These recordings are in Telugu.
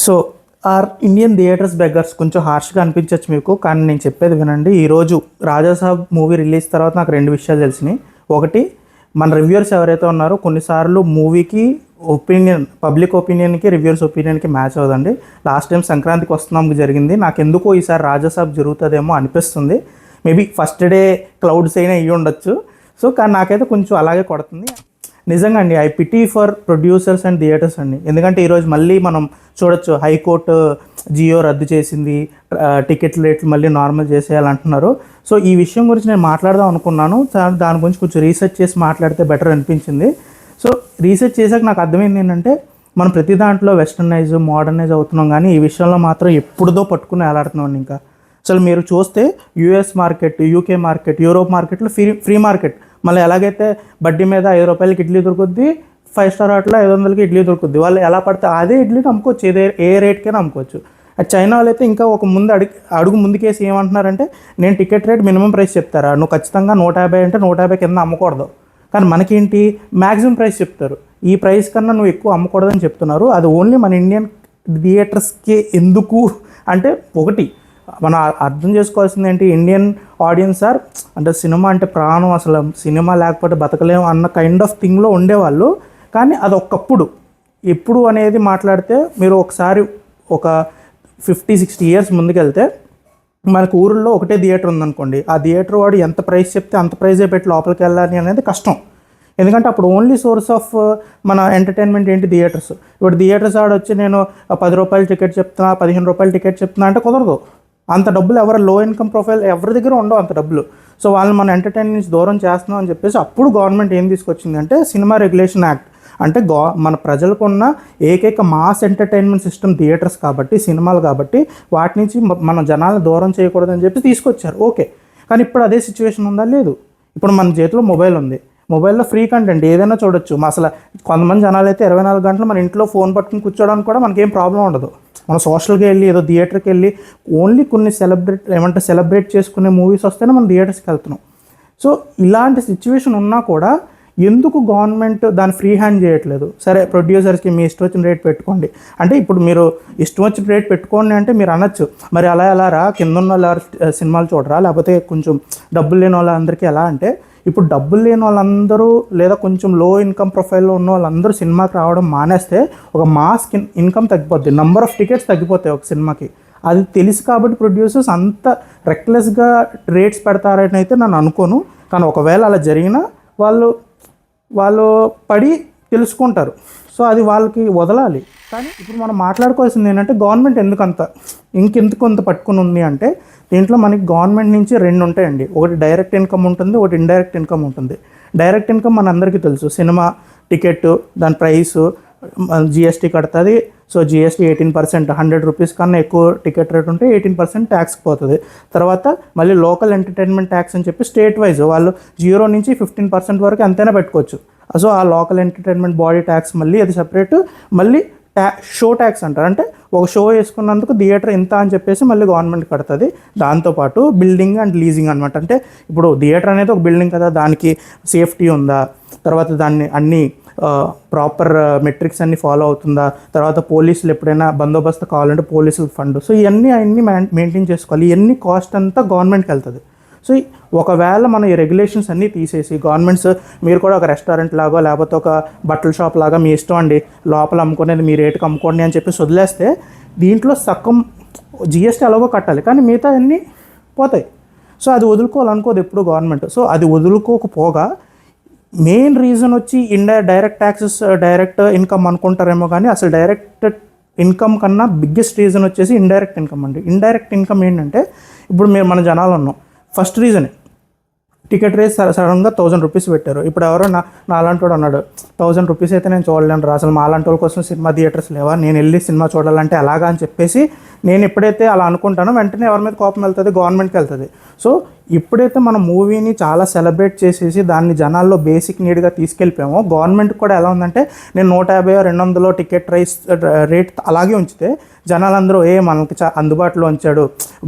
So our Indian theatres beggars కొంచెం హార్ష్గా అనిపించవచ్చు మీకు, కానీ నేను చెప్పేది వినండి. ఈరోజు రాజాసాబ్ మూవీ రిలీజ్ తర్వాత నాకు రెండు విషయాలు తెలిసినాయి. ఒకటి, మన రివ్యూవర్స్ ఎవరైతే ఉన్నారో కొన్నిసార్లు మూవీకి ఒపీనియన్, పబ్లిక్ ఒపీనియన్కి రివ్యూవర్స్ ఒపీనియన్కి మ్యాచ్ అవ్వదండి. లాస్ట్ టైం సంక్రాంతికి వస్తున్నాం జరిగింది. నాకు ఎందుకో ఈసారి రాజాసాబ్ జరుగుతుందేమో అనిపిస్తుంది. మేబీ ఫస్ట్ డే క్లౌడ్స్ అయినా ఇవి ఉండొచ్చు. సో కానీ నాకైతే కొంచెం అలాగే కొడుతుంది నిజంగా అండి. I pity for producers and theatres అండి. ఎందుకంటే ఈరోజు మళ్ళీ మనం చూడొచ్చు, హైకోర్టు జియో రద్దు చేసింది, టికెట్ రేట్లు మళ్ళీ నార్మల్ చేసేయాలంటున్నారు. సో ఈ విషయం గురించి నేను మాట్లాడదాం అనుకున్నాను. దాని గురించి కొంచెం రీసెర్చ్ చేసి మాట్లాడితే బెటర్ అనిపించింది. సో రీసెర్చ్ చేశాక నాకు అర్థమైంది ఏంటంటే, మనం ప్రతి దాంట్లో వెస్టర్నైజ్ మోడర్నైజ్ అవుతున్నాం, కానీ ఈ విషయంలో మాత్రం ఎప్పుడుదో పట్టుకుని వేలాడుతున్నాం. ఇంకా అసలు మీరు చూస్తే US market, UK market, Europe మార్కెట్లో ఫ్రీ మార్కెట్. మళ్ళీ ఎలాగైతే బడ్డీ మీద 5 రూపాయలకి ఇడ్లీ దొరుకుద్ది, 5 స్టార్ హోటల్లో 500కి ఇడ్లీ దొరుకుద్ది. వాళ్ళు ఎలా పడితే అదే ఇడ్లీని అమ్ముకోవచ్చు, ఏ రేట్కైనా అమ్ముకోవచ్చు. అది చైనా వాళ్ళు అయితే ఇంకా ఒక అడుగు ముందుకేసి ఏమంటున్నారంటే, నేను టికెట్ రేట్ మినిమం ప్రైస్ చెప్తారా, నువ్వు ఖచ్చితంగా 150 అంటే 150 కింద అమ్మకూడదు. కానీ మనకేంటి, మ్యాక్సిమం ప్రైస్ చెప్తారు. ఈ ప్రైస్ కన్నా నువ్వు ఎక్కువ అమ్మకూడదని చెప్తున్నారు. అది ఓన్లీ మన ఇండియన్ థియేటర్స్కి ఎందుకు అంటే, ఒకటి మనం అర్థం చేసుకోవాల్సింది ఏంటి, ఇండియన్ ఆడియన్స్ అంటే సినిమా అంటే ప్రాణం, అసలు సినిమా లేకపోతే బతకలేము అన్న కైండ్ ఆఫ్ థింగ్లో ఉండేవాళ్ళు. కానీ అది ఒకప్పుడు, ఎప్పుడు అనేది మాట్లాడితే మీరు ఒకసారి ఒక 50-60 ఇయర్స్ ముందుకెళ్తే, మనకు ఊరిలో ఒకటే థియేటర్ ఉందనుకోండి, ఆ థియేటర్ వాడు ఎంత ప్రైస్ చెప్తే అంత ప్రైజే పెట్టి లోపలికి వెళ్ళాలి అనేది కష్టం. ఎందుకంటే అప్పుడు ఓన్లీ సోర్స్ ఆఫ్ మన ఎంటర్టైన్మెంట్ ఏంటి, థియేటర్స్. ఇప్పుడు థియేటర్స్ ఆడొచ్చి నేను 10 రూపాయల టికెట్ చెప్తున్నా, 15 రూపాయల టికెట్ చెప్తున్నా అంటే కుదరదు. అంత డబ్బులు ఎవరు లో ఇన్కమ్ ప్రొఫైల్ ఎవరి దగ్గర ఉండవు అంత డబ్బులు. సో వాళ్ళని మన ఎంటర్టైన్మెంట్ నుంచి దూరం చేస్తున్నాం అని చెప్పేసి అప్పుడు గవర్నమెంట్ ఏం తీసుకొచ్చింది అంటే సినిమా రెగ్యులేషన్ యాక్ట్. అంటే మన ప్రజలకు ఉన్న ఏకైక మాస్ ఎంటర్టైన్మెంట్ సిస్టమ్ థియేటర్స్ కాబట్టి, సినిమాలు కాబట్టి, వాటి నుంచి మన జనాలను దూరం చేయకూడదని చెప్పి తీసుకొచ్చారు. ఓకే, కానీ ఇప్పుడు అదే సిచ్యువేషన్ ఉందా? లేదు. ఇప్పుడు మన చేతిలో మొబైల్ ఉంది, మొబైల్లో ఫ్రీ కంటెంట్ ఏదైనా చూడొచ్చు. అసలు కొంతమంది జనాలు అయితే 24 గంటలు మన ఇంట్లో ఫోన్ పట్టుకుని కూర్చోడానికి కూడా మనకేం ప్రాబ్లం ఉండదు. మనం సోషల్గా వెళ్ళి ఏదో థియేటర్కి వెళ్ళి ఓన్లీ కొన్ని సెలబ్రేట్ చేసుకునే మూవీస్ వస్తేనే మనం థియేటర్స్కి వెళ్తున్నాం. సో ఇలాంటి సిచ్యువేషన్ ఉన్నా కూడా ఎందుకు గవర్నమెంట్ దాన్ని ఫ్రీ హ్యాండ్ చేయట్లేదు? సరే, ప్రొడ్యూసర్స్కి మీ ఇష్టం వచ్చిన రేట్ పెట్టుకోండి అంటే, ఇప్పుడు మీరు ఇష్టం వచ్చిన రేట్ పెట్టుకోండి అంటే మీరు అనొచ్చు, మరి అలా ఎలా రా, కింద ఉన్న వాళ్ళు సినిమాలు చూడరా, లేకపోతే కొంచెం డబ్బులు లేని వాళ్ళందరికీ ఎలా అంటే, ఇప్పుడు డబ్బులు లేని వాళ్ళందరూ లేదా కొంచెం లో ఇన్కమ్ ప్రొఫైల్లో ఉన్న వాళ్ళందరూ సినిమాకి రావడం మానేస్తే ఒక మాస్ ఇన్కమ్ తగ్గిపోద్ది, నెంబర్ ఆఫ్ టికెట్స్ తగ్గిపోతాయి ఒక సినిమాకి. అది తెలుసు కాబట్టి ప్రొడ్యూసర్స్ అంత రెక్లెస్గా రేట్స్ పెడతారని అయితే నేను అనుకోను. కానీ ఒకవేళ అలా జరిగినా వాళ్ళు పడి తెలుసుకుంటారు. సో అది వాళ్ళకి వదలాలి. కానీ ఇప్పుడు మనం మాట్లాడుకోవాల్సింది ఏంటంటే, గవర్నమెంట్ ఇంకెందుకు అంత పట్టుకుని ఉంది అంటే, దీంట్లో మనకి గవర్నమెంట్ నుంచి 2 ఉంటాయండి. ఒకటి డైరెక్ట్ ఇన్కమ్ ఉంటుంది, ఒకటి ఇండైరెక్ట్ ఇన్కమ్ ఉంటుంది. డైరెక్ట్ ఇన్కమ్ మనందరికీ తెలుసు, సినిమా టికెట్, దాని ప్రైసు, జిఎస్టీ కడుతుంది. సో జిఎస్టీ 18%, 100 రూపీస్ కన్నా ఎక్కువ టికెట్ రేట్ ఉంటే 18% ట్యాక్స్ పోతుంది. తర్వాత మళ్ళీ లోకల్ ఎంటర్టైన్మెంట్ ట్యాక్స్ అని చెప్పి స్టేట్ వైజ్ వాళ్ళు 0 నుంచి 15% వరకు ఎంతైనా పెట్టుకోవచ్చు. సో ఆ లోకల్ ఎంటర్టైన్మెంట్ బాడీ ట్యాక్స్ మళ్ళీ అది సపరేట్. మళ్ళీ షో ట్యాక్స్ అంటారు, అంటే ఒక షో వేసుకున్నందుకు థియేటర్ ఇంత అని చెప్పేసి మళ్ళీ గవర్నమెంట్ కడుతుంది. దాంతోపాటు బిల్డింగ్ అండ్ లీజింగ్ అనమాట. అంటే ఇప్పుడు థియేటర్ అనేది ఒక బిల్డింగ్ కదా, దానికి సేఫ్టీ ఉందా, తర్వాత దాన్ని అన్ని ప్రాపర్ మెట్రిక్స్ అన్ని ఫాలో అవుతుందా, తర్వాత పోలీసులు ఎప్పుడైనా బందోబస్తు కావాలంటే పోలీసుల ఫండ్, సో ఇవన్నీ మెయింటైన్ చేసుకోవాలి. ఇవన్నీ కాస్ట్ అంతా గవర్నమెంట్కి వెళ్తుంది. సో ఒకవేళ మనం ఈ రెగ్యులేషన్స్ అన్నీ తీసేసి గవర్నమెంట్స్, మీరు కూడా ఒక రెస్టారెంట్ లాగా లేకపోతే ఒక బట్టల షాప్ లాగా మీ ఇష్టం అండి, లోపల అమ్ముకునేది మీ రేటుకి అమ్ముకోండి అని చెప్పేసి వదిలేస్తే, దీంట్లో సగం జిఎస్టీ అలాగో కట్టాలి, కానీ మిగతా అన్నీ పోతాయి. సో అది వదులుకోవాలనుకోదు ఎప్పుడు గవర్నమెంట్. సో అది వదులుకోకపోగా మెయిన్ రీజన్ వచ్చి డైరెక్ట్ ట్యాక్సెస్, డైరెక్ట్ ఇన్కమ్ అనుకుంటారేమో, కానీ అసలు డైరెక్ట్ ఇన్కమ్ కన్నా బిగ్గెస్ట్ రీజన్ వచ్చేసి ఇండైరెక్ట్ ఇన్కమ్ అండి. ఇండైరెక్ట్ ఇన్కమ్ ఏంటంటే, ఇప్పుడు మన జనాలు ఉన్నాం, ఫస్ట్ రీజనే టికెట్ రేట్ సడన్గా 1000 రూపీస్ పెట్టారు. ఇప్పుడు ఎవరో నాలాంటి వాడు అన్నాడు, 1000 రూపీస్ అయితే నేను చూడలేను రా, అసలు మాలాంటి వాళ్ళ కోసం సినిమా థియేటర్స్ లేవా, నేను వెళ్ళి సినిమా చూడాలంటే ఎలాగా అని చెప్పేసి నేను ఎప్పుడైతే అలా అనుకుంటానో వెంటనే ఎవరి మీద కోపం వెళ్తుంది, గవర్నమెంట్కి వెళ్తుంది. సో ఎప్పుడైతే మన మూవీని చాలా సెలబ్రేట్ చేసేసి దాన్ని జనాల్లో బేసిక్ నీడ్గా తీసుకెళ్ళిపోయామో, గవర్నమెంట్ కూడా ఎలా ఉందంటే, నేను 150-200 టికెట్ రేట్ అలాగే ఉంచితే జనాలందరూ మనకి అందుబాటులో ఉంచాడు,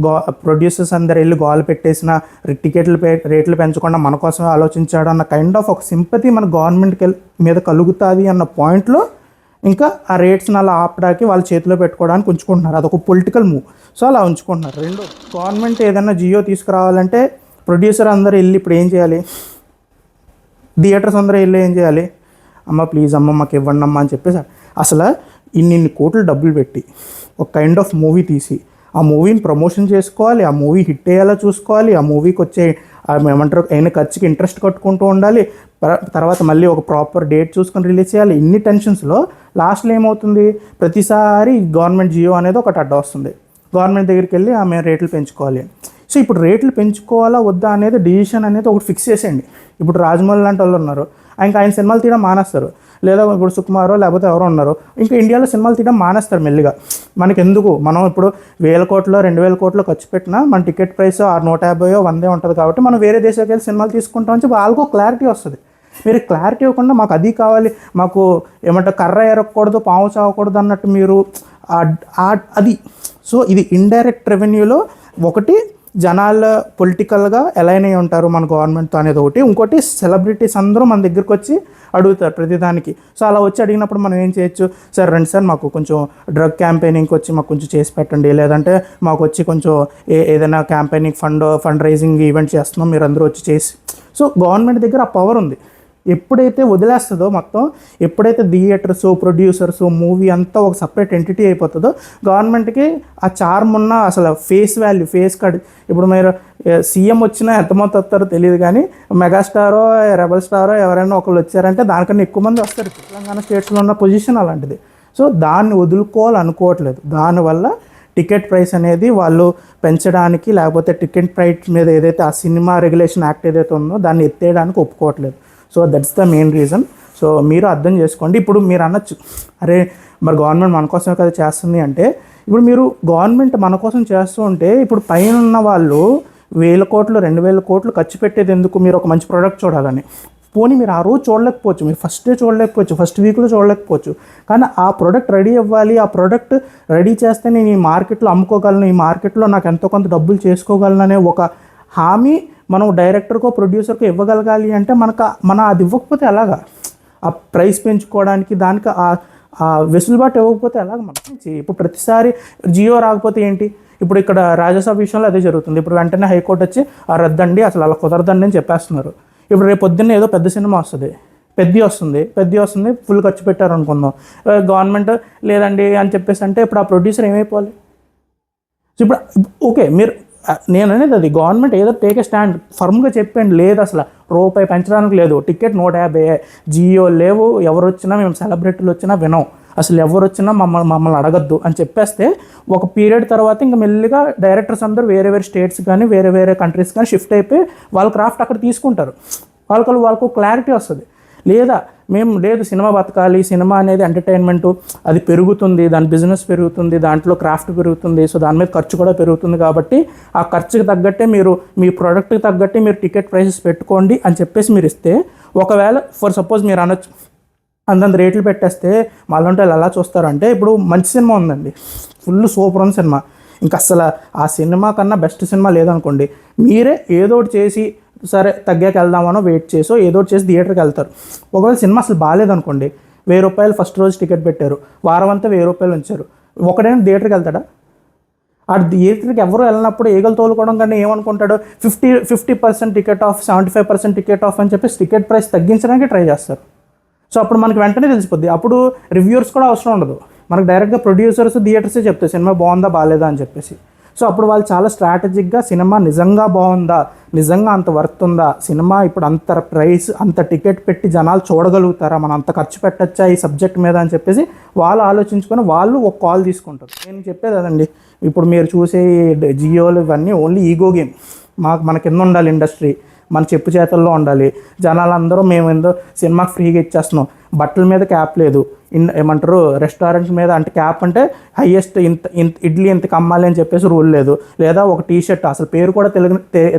ప్రొడ్యూసర్స్ అందరు వెళ్ళి గోలు పెట్టేసిన రేట్లు పెంచకుండా మన కోసమే ఆలోచించాడు అన్న కైండ్ ఆఫ్ ఒక సింపతి మన గవర్నమెంట్కి మీద కలుగుతుంది అన్న పాయింట్లో ఇంకా ఆ రేట్స్ని అలా ఆపడానికి వాళ్ళ చేతిలో పెట్టుకోవడానికి ఉంచుకుంటున్నారు. అదొక పొలిటికల్ మూవ్. సో అలా ఉంచుకుంటున్నారు. రెండు, గవర్నమెంట్ ఏదైనా జియో తీసుకురావాలంటే ప్రొడ్యూసర్ అందరూ వెళ్ళి ఇప్పుడు ఏం చేయాలి, థియేటర్స్ అందరూ వెళ్ళి ఏం చేయాలి, అమ్మ ప్లీజ్ అమ్మ మాకు ఇవ్వండి అమ్మ అని చెప్పేసి అసలు ఇన్ని కోట్లు డబ్బులు పెట్టి ఒక కైండ్ ఆఫ్ మూవీ తీసి ఆ మూవీని ప్రమోషన్ చేసుకోవాలి, ఆ మూవీ హిట్ అయ్యేలా చూసుకోవాలి, ఆ మూవీకి వచ్చే ఏమంటారు అయిన ఖర్చుకి ఇంట్రెస్ట్ కట్టుకుంటూ ఉండాలి, తర్వాత మళ్ళీ ఒక ప్రాపర్ డేట్ చూసుకొని రిలీజ్ చేయాలి. ఇన్ని టెన్షన్స్లో లాస్ట్లో ఏమవుతుంది, ప్రతిసారి గవర్నమెంట్ జియో అనేది ఒకటి అడ్డ వస్తుంది. గవర్నమెంట్ దగ్గరికి వెళ్ళి మేము రేట్లు పెంచుకోవాలి. సో ఇప్పుడు రేట్లు పెంచుకోవాలా వద్దా అనేది డిసిషన్ అనేది ఒకటి ఫిక్స్ చేసేయండి. ఇప్పుడు రాజమౌళి లాంటి వాళ్ళు ఉన్నారు, ఇంకా ఆయన సినిమాలు తీయడం మానేస్తారు. లేదా ఇప్పుడు సుకుమారో లేకపోతే ఎవరో ఉన్నారు, ఇంకా ఇండియాలో సినిమాలు తీయడం మానేస్తారు మెల్లిగా. మనకి ఎందుకు, మనం ఇప్పుడు 1000 కోట్లు 2000 కోట్లు ఖర్చు పెట్టినా మన టికెట్ ప్రైస్ 150 100 ఉంటుంది కాబట్టి మనం వేరే దేశానికి వెళ్ళి సినిమాలు తీసుకుంటామని చెప్పి వాళ్ళకు క్లారిటీ వస్తుంది. మీరు క్లారిటీ ఇవ్వకుండా మాకు అది కావాలి, మాకు ఏమంటారు కర్ర ఎరగకూడదు పాము చావకూడదు అన్నట్టు మీరు అది. సో ఇది ఇండైరెక్ట్ రెవెన్యూలో ఒకటి జనాలు పొలిటికల్గా ఎలైన్ అయి ఉంటారు మన గవర్నమెంట్తో అనేది ఒకటి. ఇంకోటి సెలబ్రిటీస్ అందరూ మన దగ్గరికి వచ్చి అడుగుతారు ప్రతిదానికి. సో అలా వచ్చి అడిగినప్పుడు మనం ఏం చేయొచ్చు, సార్ రండి సార్ మాకు కొంచెం డ్రగ్ క్యాంపెయినింగ్కి వచ్చి మాకు కొంచెం చేసి పెట్టండి, లేదంటే మాకు వచ్చి కొంచెం ఏదైనా క్యాంపెయినింగ్ ఫండ్ రైజింగ్ ఈవెంట్ చేస్తున్నాం మీరు అందరూ వచ్చి చేసి. సో గవర్నమెంట్ దగ్గర ఆ పవర్ ఉంది. ఎప్పుడైతే వదిలేస్తుందో మొత్తం, ఎప్పుడైతే థియేటర్స్ ప్రొడ్యూసర్స్ మూవీ అంతా ఒక సపరేట్ ఎంటిటీ అయిపోతుందో గవర్నమెంట్కి ఆ చార్మ్ ఉన్న అసలు ఫేస్ వాల్యూ ఫేస్ కార్డ్. ఇప్పుడు మీరు సీఎం వచ్చినా ఎంతమంది వస్తారో తెలియదు, కానీ మెగాస్టారో రెబల్ స్టారో ఎవరైనా ఒకళ్ళు వచ్చారంటే దానికన్నా ఎక్కువ మంది వస్తారు. తెలంగాణ స్టేట్స్లో ఉన్న పొజిషన్ అలాంటిది. సో దాన్ని వదులుకోవాలనుకోవట్లేదు. దానివల్ల టికెట్ ప్రైస్ అనేది వాళ్ళు పెంచడానికి, లేకపోతే టికెట్ ప్రైస్ మీద ఏదైతే ఆ సినిమా రెగ్యులేషన్ యాక్ట్ ఏదైతే ఉందో దాన్ని ఎత్తేయడానికి ఒప్పుకోవట్లేదు. So that's the main reason. So మీరు అర్థం చేసుకోండి. ఇప్పుడు మీరు అనొచ్చు, అరే మరి గవర్నమెంట్ మన కోసమే కదా చేస్తుంది అంటే, ఇప్పుడు మీరు గవర్నమెంట్ మన కోసం చేస్తూ ఉంటే ఇప్పుడు పైన ఉన్న వాళ్ళు 1000 కోట్లు 2000 కోట్లు ఖర్చు పెట్టేది ఎందుకు, మీరు ఒక మంచి ప్రోడక్ట్ చూడాలని. పోనీ మీరు ఆ రోజు చూడలేకపోవచ్చు, మీరు ఫస్ట్ డే చూడలేకపోవచ్చు, ఫస్ట్ వీక్లో చూడలేకపోవచ్చు, కానీ ఆ ప్రోడక్ట్ రెడీ అవ్వాలి. ఆ ప్రోడక్ట్ రెడీ చేస్తే నేను ఈ మార్కెట్లో అమ్ముకోగలను, ఈ మార్కెట్లో నాకు ఎంతో కొంత డబ్బులు చేసుకోగలను అనే ఒక హామీ మనం డైరెక్టర్కో ప్రొడ్యూసర్కో ఇవ్వగలగాలి. అంటే మన అది ఇవ్వకపోతే ఎలాగా, ఆ ప్రైస్ పెంచుకోవడానికి దానికి ఆ వెసులుబాటు ఇవ్వకపోతే ఎలాగ మనం. ఇప్పుడు ప్రతిసారి జియో రాకపోతే ఏంటి, ఇప్పుడు ఇక్కడ రాజ్యసభ విషయంలో అదే జరుగుతుంది. ఇప్పుడు వెంటనే హైకోర్టు వచ్చి రద్దండి, అసలు అలా కుదరదండి అని చెప్పేస్తున్నారు. ఇప్పుడు రేపు పొద్దున్న ఏదో పెద్ద సినిమా వస్తుంది, పెద్ద వస్తుంది ఫుల్ ఖర్చు పెట్టారు అనుకుందాం, గవర్నమెంట్ లేదండి అని చెప్పేసి అంటే ఇప్పుడు ఆ ప్రొడ్యూసర్ ఏమైపోవాలి. ఇప్పుడు ఓకే, నేను అనేది అది గవర్నమెంట్ ఏదో టేక్ ఏ స్టాండ్ ఫర్మ్గా చెప్పండి, లేదు అసలు రూపాయి పెంచడానికి లేదు, టికెట్ 150, జియో లేవు, ఎవరు వచ్చినా మేము సెలబ్రిటీలు వచ్చినా వినం, అసలు ఎవరు వచ్చినా మమ్మల్ని అడగద్దు అని చెప్పేస్తే ఒక పీరియడ్ తర్వాత ఇంకా మెల్లిగా డైరెక్టర్స్ అందరూ వేరే స్టేట్స్ కానీ వేరే కంట్రీస్ కానీ షిఫ్ట్ అయిపోయి వాళ్ళ క్రాఫ్ట్ అక్కడ తీసుకుంటారు. వాళ్ళకు క్లారిటీ వస్తుంది. లేదా లేదు సినిమా బతకాలి, సినిమా అనేది ఎంటర్టైన్మెంటు, అది పెరుగుతుంది, దాని బిజినెస్ పెరుగుతుంది, దాంట్లో క్రాఫ్ట్ పెరుగుతుంది, సో దాని మీద ఖర్చు కూడా పెరుగుతుంది, కాబట్టి ఆ ఖర్చుకి తగ్గట్టే మీరు మీ ప్రోడక్ట్కి తగ్గట్టే మీరు టికెట్ ప్రైసెస్ పెట్టుకోండి అని చెప్పేసి మీరు ఇస్తే, ఒకవేళ ఫర్ సపోజ్ మీరు అనొచ్చు అంతంత రేట్లు పెట్టేస్తే మళ్ళీ వాళ్ళు ఎలా చూస్తారంటే, ఇప్పుడు మంచి సినిమా ఉందండి, ఫుల్ సూపర్ ఉన్న సినిమా, ఇంకా అసలు ఆ సినిమా కన్నా బెస్ట్ సినిమా లేదనుకోండి, మీరే ఏదో ఒకటి చేసి సరే తగ్గాక వెళ్దామనో వెయిట్ చేసో ఏదో ఒకటి చేసి థియేటర్కి వెళ్తారు. ఒకవేళ సినిమా అసలు బాగాలేదనుకోండి, 1000 రూపాయలు ఫస్ట్ రోజు టికెట్ పెట్టారు, వారం అంతా 1000 రూపాయలు ఉంచారు, ఒకడైనా థియేటర్కి వెళ్తాడా? ఆ థియేటర్కి ఎవరు వెళ్ళినప్పుడు ఈగలు తోలుకోవడం కన్నా ఏమనుకుంటాడు, 50% టికెట్ ఆఫ్, 75% టికెట్ ఆఫ్ అని చెప్పేసి టికెట్ ప్రైస్ తగ్గించడానికి ట్రై చేస్తారు. సో అప్పుడు మనకి వెంటనే తెలిసిపోద్ది. అప్పుడు రివ్యూర్స్ కూడా అవసరం ఉండదు, మనకు డైరెక్ట్గా ప్రొడ్యూసర్స్ థియేటర్సే చెప్తారు సినిమా బాగుందా బాగాలేదా అని చెప్పేసి. సో అప్పుడు వాళ్ళు చాలా స్ట్రాటజిక్గా సినిమా నిజంగా బాగుందా, నిజంగా అంత వర్త్ ఉందా, సినిమా ఇప్పుడు అంత ప్రైస్ అంత టికెట్ పెట్టి జనాలు చూడగలుగుతారా, మనం అంత ఖర్చు పెట్టచ్చా ఈ సబ్జెక్ట్ మీద అని చెప్పేసి వాళ్ళు ఆలోచించుకొని వాళ్ళు ఒక కాల్ తీసుకుంటారు. నేను చెప్పేది అదండి, ఇప్పుడు మీరు చూసే జియోలు ఇవన్నీ ఓన్లీ ఈగో గేమ్. మన కింద ఉండాలి ఇండస్ట్రీ, మన చెప్పు చేతుల్లో ఉండాలి. జనాలందరూ మేము ఏందో సినిమాకి ఫ్రీగా ఇచ్చేస్తున్నాం, బట్టల మీద క్యాప్ లేదు, ఏమంటారు రెస్టారెంట్ మీద అంటే క్యాప్ అంటే హైయెస్ట్ ఇంత ఇడ్లీ ఇంత కమ్మాలి అని చెప్పేసి రూల్ లేదు, లేదా ఒక టీషర్ట్ అసలు పేరు కూడా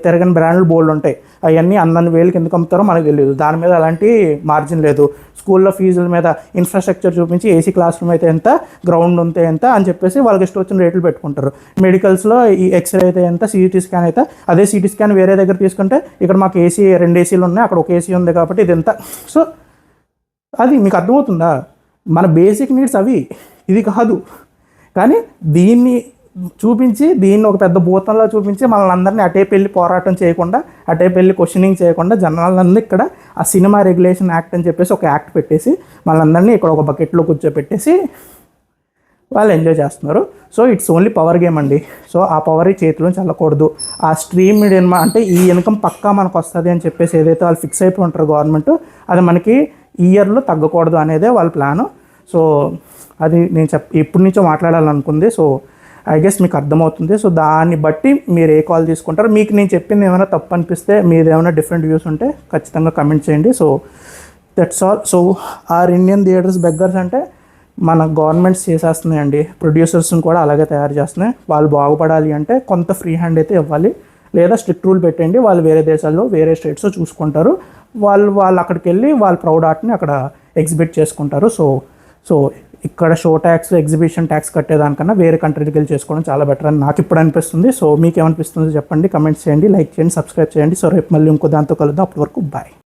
తిరగని బ్రాండ్లు బోల్డ్ ఉంటాయి, అవన్నీ అన్నన్ని వేలకి ఎందుకు అమ్ముతారో మనకు తెలియదు, దాని మీద అలాంటి మార్జిన్ లేదు. స్కూల్లో ఫీజుల మీద ఇన్ఫ్రాస్ట్రక్చర్ చూపించి ఏసీ క్లాస్ రూమ్ అయితే ఎంత, గ్రౌండ్ ఉంటే ఎంత అని చెప్పేసి వాళ్ళకి ఇష్టం వచ్చిన రేట్లు పెట్టుకుంటారు. మెడికల్స్లో ఈ ఎక్స్రే అయితే ఎంత, సిటీ స్కాన్ అయితే, అదే సిటీ స్కాన్ వేరే దగ్గర తీసుకుంటే ఇక్కడ మాకు ఏసీ 2 ఏసీలు ఉన్నాయి, అక్కడ ఒక ఏసీ ఉంది కాబట్టి ఇది ఎంత. సో అది మీకు అర్థమవుతుందా? మన బేసిక్ నీడ్స్ అవి, ఇది కాదు. కానీ దీన్ని చూపించి, దీన్ని ఒక పెద్ద భూతంలో చూపించి మనల్ని అందరినీ అటే పెళ్ళి పోరాటం చేయకుండా, అటే పెళ్ళి క్వశ్చనింగ్ చేయకుండా జనాలందరినీ ఇక్కడ ఆ సినిమా రెగ్యులేషన్ యాక్ట్ అని చెప్పేసి ఒక యాక్ట్ పెట్టేసి వాళ్ళందరినీ ఇక్కడ ఒక బకెట్లో కూర్చోపెట్టేసి వాళ్ళు ఎంజాయ్ చేస్తున్నారు. So it's only power game అండి. సో ఆ పవర్ ఈ చేతిలోంచి వెళ్ళకూడదు. ఆ స్ట్రీమ్ మీడియా అంటే ఈ ఇన్కమ్ పక్కా మనకు వస్తుంది అని చెప్పేసి ఏదైతే వాళ్ళు ఫిక్స్ అయిపోయి ఉంటారో గవర్నమెంట్, అది మనకి ఈ ఇయర్లో తగ్గకూడదు అనేదే వాళ్ళ ప్లాను. సో అది నేను ఎప్పటి నుంచో మాట్లాడాలనుకుంది. సో ఐ గెస్ మీకు అర్థమవుతుంది. సో దాన్ని బట్టి మీరు ఏ కాల్ తీసుకుంటారు. మీకు నేను చెప్పింది ఏమైనా తప్పు అనిపిస్తే, మీరు ఏమైనా డిఫరెంట్ వ్యూస్ ఉంటే ఖచ్చితంగా కమెంట్ చేయండి. So that's all. So our Indian theatres beggars అంటే మన గవర్నమెంట్స్ చేసేస్తున్నాయండి, ప్రొడ్యూసర్స్ని కూడా అలాగే తయారు చేస్తున్నాయి. వాళ్ళు బాగుపడాలి అంటే కొంత ఫ్రీ హ్యాండ్ అయితే ఇవ్వాలి, లేదా స్ట్రిక్ట్ రూల్ పెట్టండి. వాళ్ళు వేరే దేశాల్లో వేరే స్టేట్స్లో చూసుకుంటారు. వాళ్ళు అక్కడికి వెళ్ళి వాళ్ళ ప్రౌడ్ ఆర్ట్ని అక్కడ ఎగ్జిబిట్ చేసుకుంటారు. సో ఇక్కడ షో ట్యాక్స్, ఎగ్జిబిషన్ ట్యాక్స్ కట్టేదానికన్నా వేరే కంట్రీకి వెళ్ళి చేసుకోవడం చాలా బెటర్ అని నాకు ఇప్పుడు అనిపిస్తుంది. సో మీకు ఏమనిపిస్తుందో చెప్పండి, కమెంట్స్ చేయండి, లైక్ చేయండి, సబ్స్క్రైబ్ చేయండి. సో రేపు మళ్ళీ ఇంకో దాంతో కలుద్దాం. అప్పటి వరకు బాయ్.